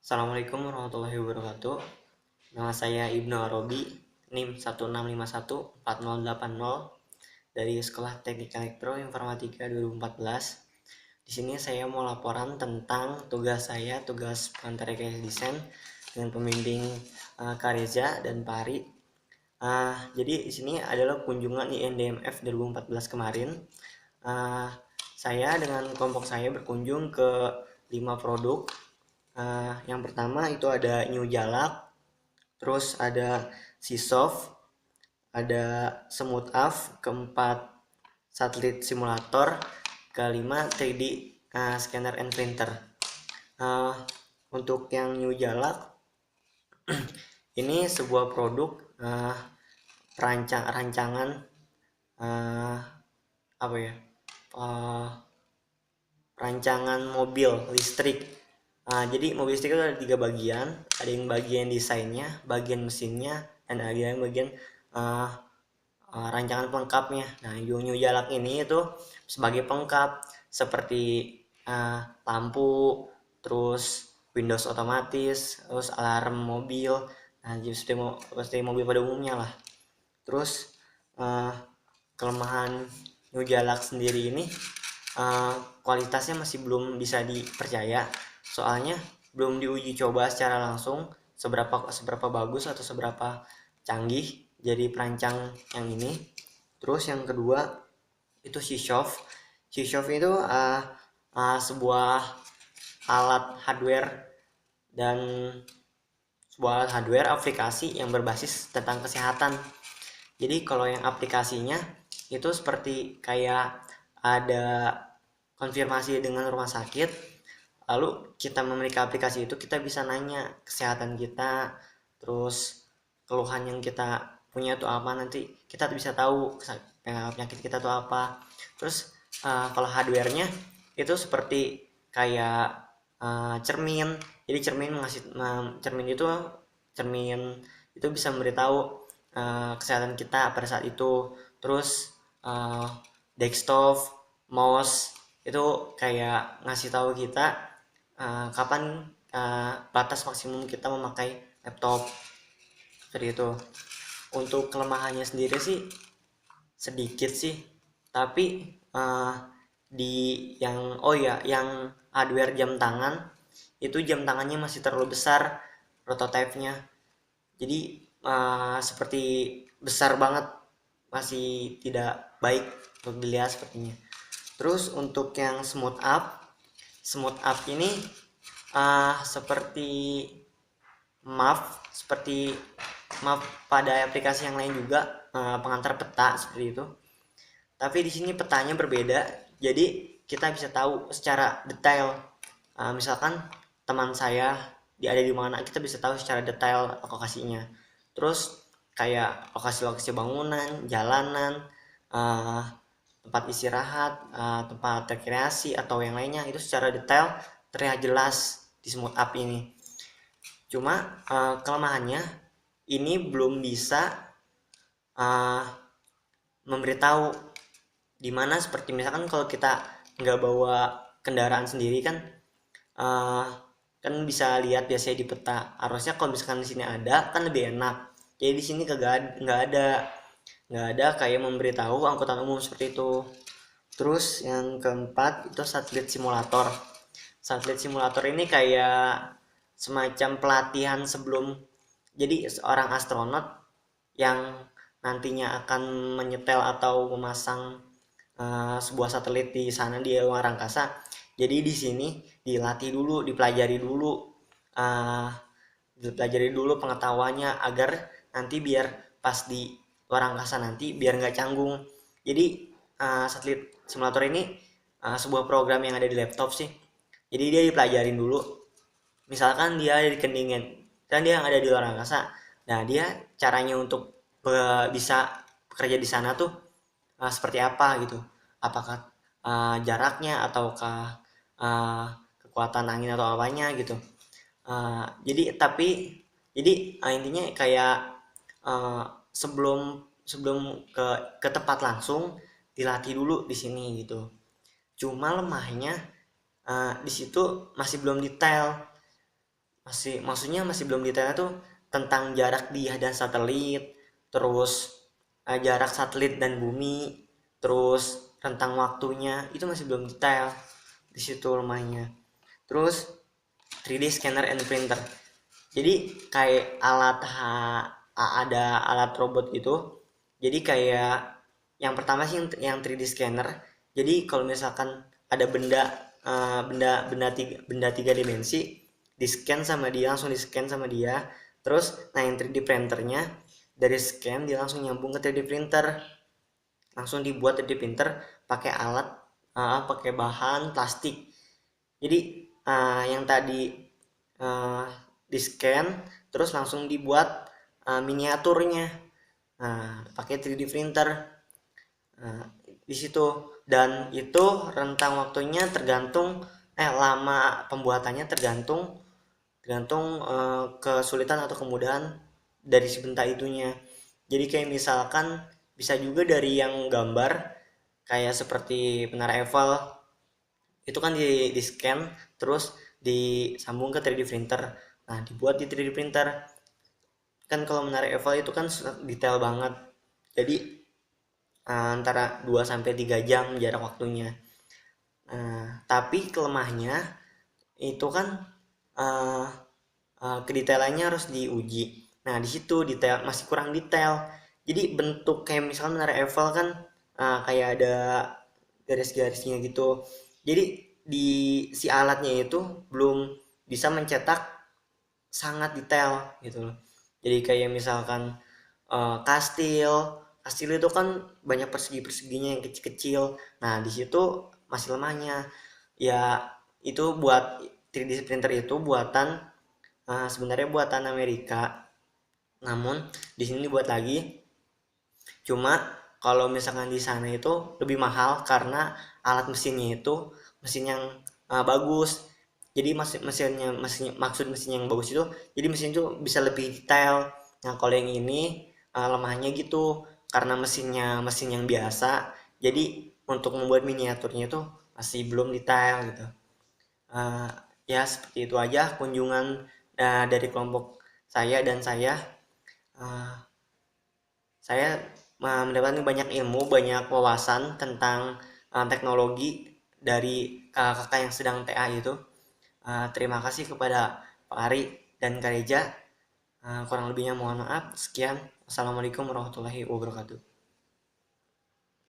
Assalamualaikum warahmatullahi wabarakatuh. Nama saya Ibnu Arabi, NIM 16514080 dari Sekolah Teknik Elektro Informatika 2014. Di sini saya mau laporan tentang tugas saya, tugas pengantar rekayasa desain dengan pembimbing Kak Reza dan Pak Ari. Jadi di sini adalah kunjungan INDMF 2014 kemarin. Saya dengan kelompok saya berkunjung ke 5 produk. Yang pertama itu ada New Jalak, terus ada Sisoft, ada Smooth Up, keempat satelit simulator, kelima 3D scanner and printer. Untuk yang New Jalak ini sebuah produk rancangan rancangan mobil listrik. Jadi mobil listrik itu ada 3 bagian, ada yang bagian desainnya, bagian mesinnya, dan ada yang bagian rancangan pelengkapnya. Nah, New Jalak ini itu sebagai pelengkap seperti lampu, terus Windows otomatis, terus alarm mobil. Nah, jadi seperti mobil pada umumnya lah. Terus kelemahan New Jalak sendiri ini kualitasnya masih belum bisa dipercaya, soalnya belum diuji coba secara langsung seberapa bagus atau seberapa canggih jadi perancang yang ini. Terus yang kedua itu Sisoft itu sebuah alat hardware dan aplikasi yang berbasis tentang kesehatan. Jadi kalau yang aplikasinya itu seperti kayak ada konfirmasi dengan rumah sakit, lalu kita memiliki aplikasi itu, kita bisa nanya kesehatan kita, terus keluhan yang kita punya itu apa, nanti kita bisa tahu penyakit kita itu apa. Terus kalau hardware-nya itu seperti kayak cermin. Jadi cermin itu bisa memberitahu kesehatan kita pada saat itu. Terus desktop, mouse itu kayak ngasih tahu kita kapan batas maksimum kita memakai laptop, seperti itu. Untuk kelemahannya sendiri sih sedikit sih, tapi di yang hardware jam tangan itu, jam tangannya masih terlalu besar prototipenya. Jadi seperti besar banget, masih tidak baik untuk dilihat sepertinya. Terus untuk yang Smooth Up ini seperti seperti map pada aplikasi yang lain juga, pengantar peta seperti itu. Tapi di sini petanya berbeda, jadi kita bisa tahu secara detail. Misalkan teman saya dia ada di mana, kita bisa tahu secara detail lokasinya. Terus kayak lokasi-lokasi bangunan, jalanan, tempat istirahat, tempat rekreasi atau yang lainnya, itu secara detail terlihat jelas di Smooth Up ini. Cuma kelemahannya ini belum bisa memberitahu di mana, seperti misalkan kalau kita nggak bawa kendaraan sendiri kan, kan bisa lihat biasanya di peta. Harusnya kalau misalkan di sini ada kan lebih enak. Jadi di sini nggak ada kayak memberitahu angkutan umum seperti itu. Terus yang keempat itu satelit simulator. Satelit simulator ini kayak semacam pelatihan sebelum jadi seorang astronot yang nantinya akan menyetel atau memasang sebuah satelit di sana di luar angkasa. Jadi di sini dipelajari dulu pengetahuannya, agar nanti biar pas di luar angkasa nanti biar nggak canggung. Jadi satelit simulator ini sebuah program yang ada di laptop sih. Jadi dia dipelajarin dulu. Misalkan dia ada di Kendingen, kan dia yang ada di luar angkasa. Nah, dia caranya untuk bisa bekerja di sana tuh seperti apa gitu. Apakah jaraknya ataukah kekuatan angin atau apanya gitu. Jadi intinya kayak sebelum ke tempat langsung dilatih dulu di sini gitu. Cuma lemahnya di situ masih belum detail. maksudnya masih belum detailnya tuh tentang jarak dia dan satelit, terus jarak satelit dan bumi, terus rentang waktunya itu masih belum detail di situ lemahnya. Terus 3D scanner and printer. Jadi kayak ada alat robot gitu. Jadi kayak yang pertama sih yang 3D scanner. Jadi kalau misalkan ada benda tiga dimensi, di scan sama dia, langsung di scan sama dia. Terus nah yang 3D printernya dari scan dia langsung nyambung ke 3D printer, langsung dibuat 3D printer pakai pakai bahan plastik. Jadi yang tadi uh, di scan terus langsung dibuat miniaturnya pakai 3D printer di situ. Dan itu rentang waktunya tergantung lama pembuatannya tergantung tergantung kesulitan atau kemudahan dari si benda itunya. Jadi kayak misalkan bisa juga dari yang gambar kayak seperti Menara Eiffel itu kan di scan terus disambung ke 3D printer. Nah, dibuat di 3D printer. Kan kalau Menara Eiffel itu kan detail banget. Jadi antara 2 sampai 3 jam jarak waktunya. Tapi kelemahnya itu kan uh, kedetailannya harus diuji. Nah, di situ detail masih kurang detail. Jadi bentuk kayak misalnya Menara Eiffel kan kayak ada garis-garisnya gitu. Jadi di si alatnya itu belum bisa mencetak sangat detail gitu loh. Jadi kayak misalkan kastil itu kan banyak persegi-perseginya yang kecil-kecil. Nah, di situ masih lemahnya. Ya, itu buat 3D printer itu buatan sebenarnya buatan Amerika. Namun di sini dibuat lagi. Cuma kalau misalkan di sana itu lebih mahal karena alat mesinnya itu mesin yang bagus. Jadi maksud mesin yang bagus itu jadi mesin itu bisa lebih detail. Nah, kalau yang ini lemahnya gitu karena mesin yang biasa. Jadi untuk membuat miniaturnya itu masih belum detail gitu. Uh, ya seperti itu aja kunjungan dari kelompok saya dan uh, saya mendapatkan banyak ilmu, banyak wawasan tentang teknologi dari kakak-kakak yang sedang TA itu. Terima kasih kepada Pak Ari dan Kak Reja. Kurang lebihnya mohon maaf. Sekian. Wassalamualaikum warahmatullahi wabarakatuh.